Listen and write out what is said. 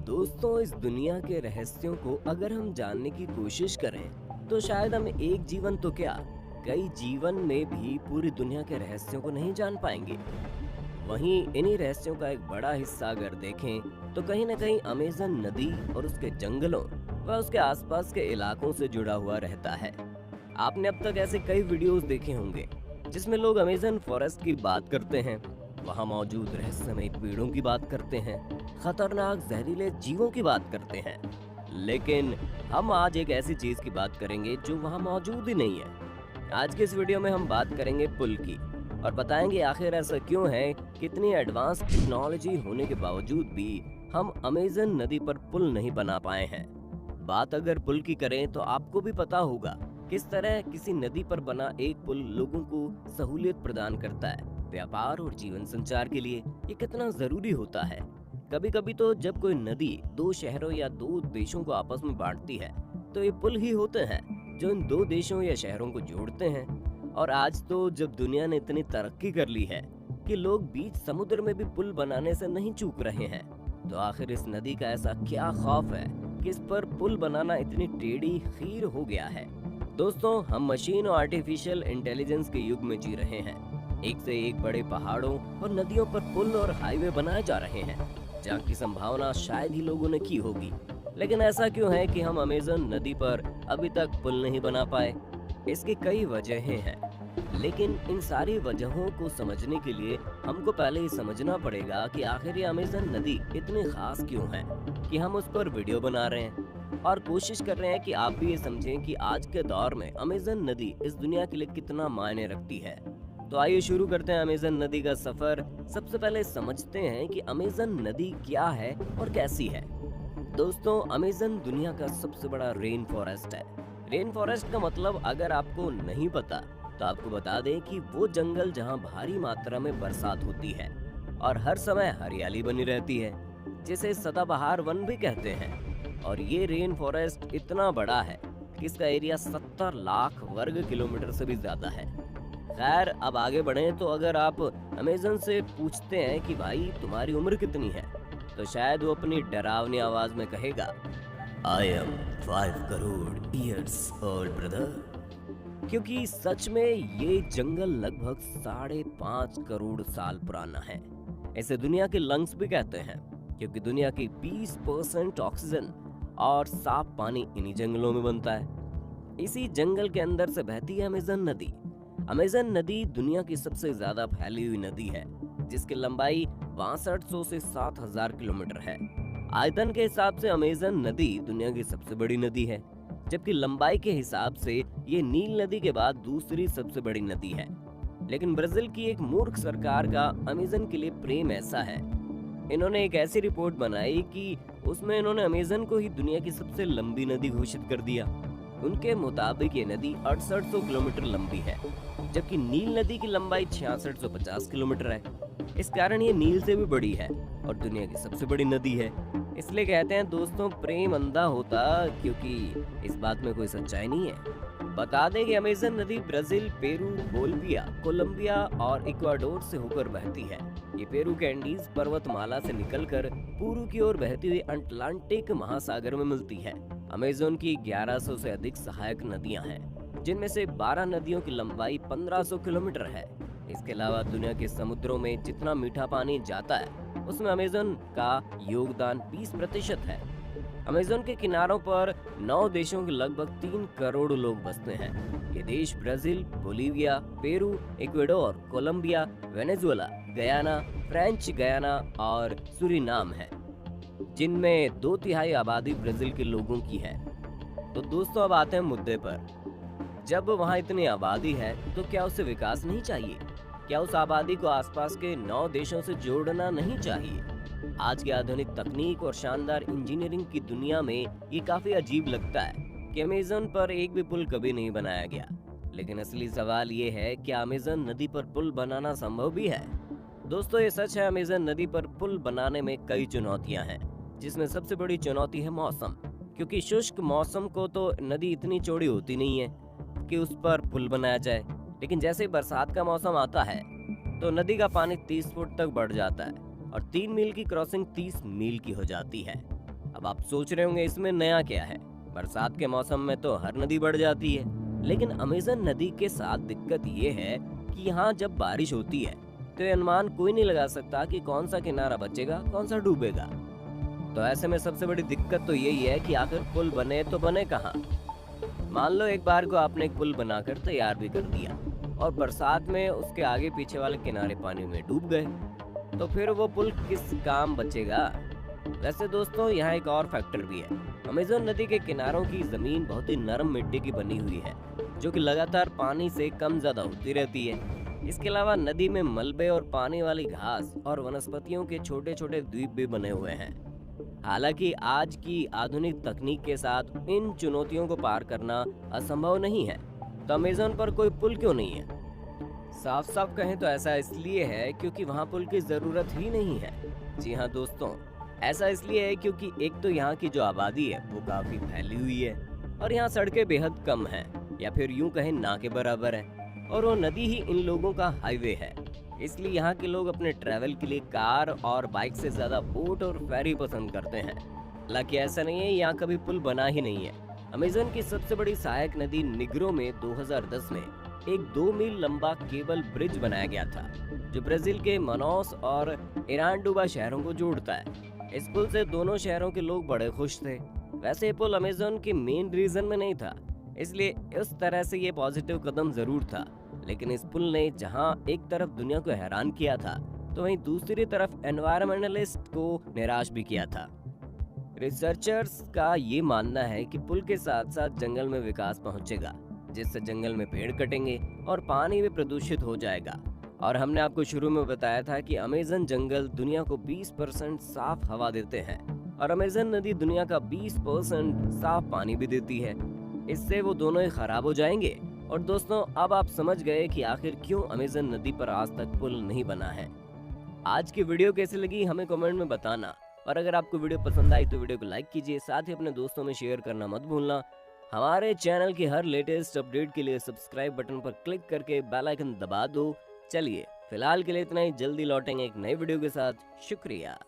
दोस्तों, इस दुनिया के रहस्यों को अगर हम जानने की कोशिश करें तो शायद हम एक जीवन तो क्या, कई जीवन में भी पूरी दुनिया के रहस्यों को नहीं जान पाएंगे। वहीं इन्हीं रहस्यों का एक बड़ा हिस्सा अगर देखें तो कहीं न कहीं अमेज़न नदी और उसके जंगलों व उसके आसपास के इलाकों से जुड़ा हुआ रहता है। आपने अब तक ऐसे कई वीडियोस देखे होंगे जिसमें लोग अमेज़न फॉरेस्ट की बात करते हैं, वहां मौजूद रहस्यमय पेड़ों की बात करते हैं, खतरनाक जहरीले जीवों की बात करते हैं। लेकिन हम आज एक ऐसी चीज की बात करेंगे जो वहां मौजूद ही नहीं है। आज के इस वीडियो में हम बात करेंगे पुल की और बताएंगे आखिर ऐसा क्यों है कि इतनी एडवांस टेक्नोलॉजी होने के बावजूद भी हम अमेज़न नदी पर पुल नहीं बना पाए हैं। बात अगर पुल की करें तो आपको भी पता होगा किस तरह किसी नदी पर बना एक पुल लोगों को सहूलियत प्रदान करता है। व्यापार और जीवन संचार के लिए ये कितना जरूरी होता है। कभी कभी तो जब कोई नदी दो शहरों या दो देशों को आपस में बांटती है तो ये पुल ही होते हैं जो इन दो देशों या शहरों को जोड़ते हैं। और आज तो जब दुनिया ने इतनी तरक्की कर ली है कि लोग बीच समुद्र में भी पुल बनाने से नहीं चूक रहे हैं, तो आखिर इस नदी का ऐसा क्या खौफ है कि इस पर पुल बनाना इतनी टेढ़ी खीर हो गया है। दोस्तों, हम मशीन और आर्टिफिशियल इंटेलिजेंस के युग में जी रहे हैं। एक से एक बड़े पहाड़ों और नदियों पर पुल और हाईवे बनाए जा रहे हैं जहाँ की संभावना शायद ही लोगों ने की होगी। लेकिन ऐसा क्यों है कि हम अमेज़न नदी पर अभी तक पुल नहीं बना पाए? इसकी कई वजहें हैं, लेकिन इन सारी वजहों को समझने के लिए हमको पहले ही समझना पड़ेगा कि आखिर ये अमेज़न नदी इतनी खास क्यों है कि हम उस पर वीडियो बना रहे हैं और कोशिश कर रहे हैं कि आप भी ये समझें कि आज के दौर में अमेज़न नदी इस दुनिया के लिए कितना मायने रखती है। तो आइए शुरू करते हैं अमेज़न नदी का सफर। सबसे पहले समझते हैं कि अमेज़न नदी क्या है और कैसी है। दोस्तों, अमेज़न दुनिया का सबसे बड़ा रेन फॉरेस्ट है। रेन फॉरेस्ट का मतलब अगर आपको नहीं पता तो आपको बता दें कि वो जंगल जहां भारी मात्रा में बरसात होती है और हर समय हरियाली बनी रहती है, जिसे सदाबहार वन भी कहते हैं। और ये रेन फॉरेस्ट इतना बड़ा है कि इसका एरिया 70 लाख वर्ग किलोमीटर से भी ज्यादा है। खैर, अब आगे बढ़ें तो अगर आप अमेज़न से पूछते हैं कि भाई तुम्हारी उम्र कितनी है, तो शायद वो अपनी डरावनी आवाज में कहेगा, I am 5 crore years old brother. क्योंकि सच में ये जंगल लगभग 5.5 करोड़ साल पुराना है। इसे दुनिया के लंग्स भी कहते हैं क्योंकि दुनिया की 20% ऑक्सीजन और साफ पानी इन्हीं जंगलों में बनता है। इसी जंगल के अंदर से बहती है अमेज़न नदी। अमेज़न नदी दुनिया की सबसे ज्यादा फैली हुई नदी है, जिसकी लंबाई 6200 से 7000 किलोमीटर है। आयतन के हिसाब से अमेज़न नदी दुनिया की सबसे बड़ी नदी है, जबकि लंबाई के हिसाब से ये नील नदी के बाद दूसरी सबसे बड़ी नदी है। लेकिन ब्राजील की एक मूर्ख सरकार का अमेज़न के लिए प्रेम ऐसा है, इन्होंने एक ऐसी रिपोर्ट बनाई कि उसमें इन्होंने अमेज़न को ही दुनिया की सबसे लंबी नदी घोषित कर दिया। उनके मुताबिक ये नदी 6800 किलोमीटर लंबी है, जबकि नील नदी की लंबाई 6650 किलोमीटर है। इस कारण ये नील से भी बड़ी है और दुनिया की सबसे बड़ी नदी है। इसलिए कहते हैं दोस्तों, प्रेम अंधा होता, क्योंकि इस बात में कोई सच्चाई नहीं है। बता दें कि अमेज़न नदी ब्राजील, पेरू, बोलिविया, कोलंबिया और इक्वाडोर से होकर बहती है। ये पेरू के एंडीज पर्वतमाला से निकलकर पूर्व की ओर बहती हुई अटलांटिक महासागर में मिलती है। अमेज़न की 1100 से अधिक सहायक नदियां हैं, जिनमें से 12 नदियों की लंबाई 1500 किलोमीटर है। इसके अलावा दुनिया के समुद्रों में जितना मीठा पानी जाता है उसमें अमेज़न का योगदान 20% है। अमेज़न के किनारों पर 9 देशों के लगभग 3 करोड़ लोग बसते हैं। ये देश Brazil, Bolivia, Peru, Ecuador, Colombia, Venezuela, Guyana, French Guiana और सूरीनाम है, जिनमें 2/3 आबादी ब्राजील के लोगों की है। तो दोस्तों, अब आते हैं मुद्दे पर। जब वहाँ इतनी आबादी है तो क्या उसे विकास नहीं चाहिए? क्या उस आबादी को आसपास के 9 देशों से जोड़ना नहीं चाहिए? आज की आधुनिक तकनीक और शानदार इंजीनियरिंग की दुनिया में ये काफी अजीब लगता है कि अमेज़न पर एक भी पुल कभी नहीं बनाया गया। लेकिन असली सवाल ये है, क्या अमेज़न नदी पर पुल बनाना संभव भी है? दोस्तों, ये सच है, अमेज़न नदी पर पुल बनाने में कई चुनौतियां हैं, जिसमें सबसे बड़ी चुनौती है मौसम। क्योंकि शुष्क मौसम को तो नदी इतनी चौड़ी होती नहीं है कि उस पर पुल बनाया जाए। लेकिन जैसे ही बरसात का मौसम आता है तो नदी का पानी 30 फुट तक बढ़ जाता है और 3 मील की क्रॉसिंग 30 मील की हो जाती है। अब आप सोच रहे होंगे इसमें नया क्या है, बरसात के मौसम में तो हर नदी बढ़ जाती है। लेकिन अमेज़न नदी के साथ दिक्कत ये है कि यहाँ जब बारिश होती है तो ये अनुमान कोई नहीं लगा सकता कि कौन सा किनारा बचेगा, कौन सा डूबेगा। तो ऐसे में सबसे बड़ी दिक्कत तो यही है कि आखिर पुल बने तो बने कहाँ। मान लो एक बार को आपने एक पुल बनाकर तैयार भी कर दिया और बरसात में उसके आगे पीछे वाले किनारे पानी में डूब गए, तो फिर वो पुल किस काम बचेगा। वैसे दोस्तों यहाँ एक और फैक्टर भी है। अमेज़न नदी के किनारों की जमीन बहुत ही नरम मिट्टी की बनी हुई है, जो कि लगातार पानी से कम ज्यादा होती रहती है। इसके अलावा नदी में मलबे और पानी वाली घास और वनस्पतियों के छोटे छोटे द्वीप भी बने हुए हैं। हालांकि आज की आधुनिक तकनीक के साथ इन चुनौतियों को पार करना असंभव नहीं है। तो अमेज़न पर कोई पुल क्यों नहीं है? साफ साफ कहें तो ऐसा इसलिए है क्योंकि वहाँ पुल की जरूरत ही नहीं है। जी हाँ दोस्तों, ऐसा इसलिए है क्योंकि एक तो यहाँ की जो आबादी है वो काफी फैली हुई है और यहाँ सड़कें बेहद कम हैं, या फिर यूं कहें ना के बराबर है, और वो नदी ही इन लोगों का हाईवे है। इसलिए यहाँ के लोग अपने ट्रैवल के लिए कार और बाइक से ज्यादा बोट और फेरी पसंद करते हैं। हालांकि ऐसा नहीं है यहाँ कभी पुल बना ही नहीं है। अमेज़न की सबसे बड़ी सहायक नदी निग्रो में 2010 में एक 2 मील लंबा केबल ब्रिज बनाया गया था, जो ब्राजील के मनौस और इरानडुबा शहरों को जोड़ता है। इस पुल से दोनों शहरों के लोग बड़े खुश थे। वैसे ये पुल अमेज़न के मेन रीजन में नहीं था, इसलिए इस तरह से ये पॉजिटिव कदम जरूर था। लेकिन इस पुल ने जहां एक तरफ दुनिया को हैरान किया था, तो वहीं दूसरी तरफ एनवायरमेंटलिस्ट को निराश भी किया था। रिसर्चर्स का ये मानना है कि पुल के साथ साथ जंगल में विकास पहुंचेगा, जिससे जंगल में पेड़ कटेंगे और पानी भी प्रदूषित हो जाएगा। और हमने आपको शुरू में बताया था कि अमेज़न जंगल दुनिया को 20% साफ हवा देते हैं और अमेज़न नदी दुनिया का 20% साफ पानी भी देती है। इससे वो दोनों ही खराब हो जाएंगे। और दोस्तों, अब आप समझ गए कि आखिर क्यों अमेज़न नदी पर आज तक पुल नहीं बना है। आज की वीडियो कैसी लगी हमें कमेंट में बताना, और अगर आपको वीडियो पसंद आई तो वीडियो को लाइक कीजिए, साथ ही अपने दोस्तों में शेयर करना मत भूलना। हमारे चैनल की हर लेटेस्ट अपडेट के लिए सब्सक्राइब बटन पर क्लिक करके बेल आइकन दबा दो। चलिए फिलहाल के लिए इतना ही, जल्दी लौटेंगे एक नई वीडियो के साथ। शुक्रिया।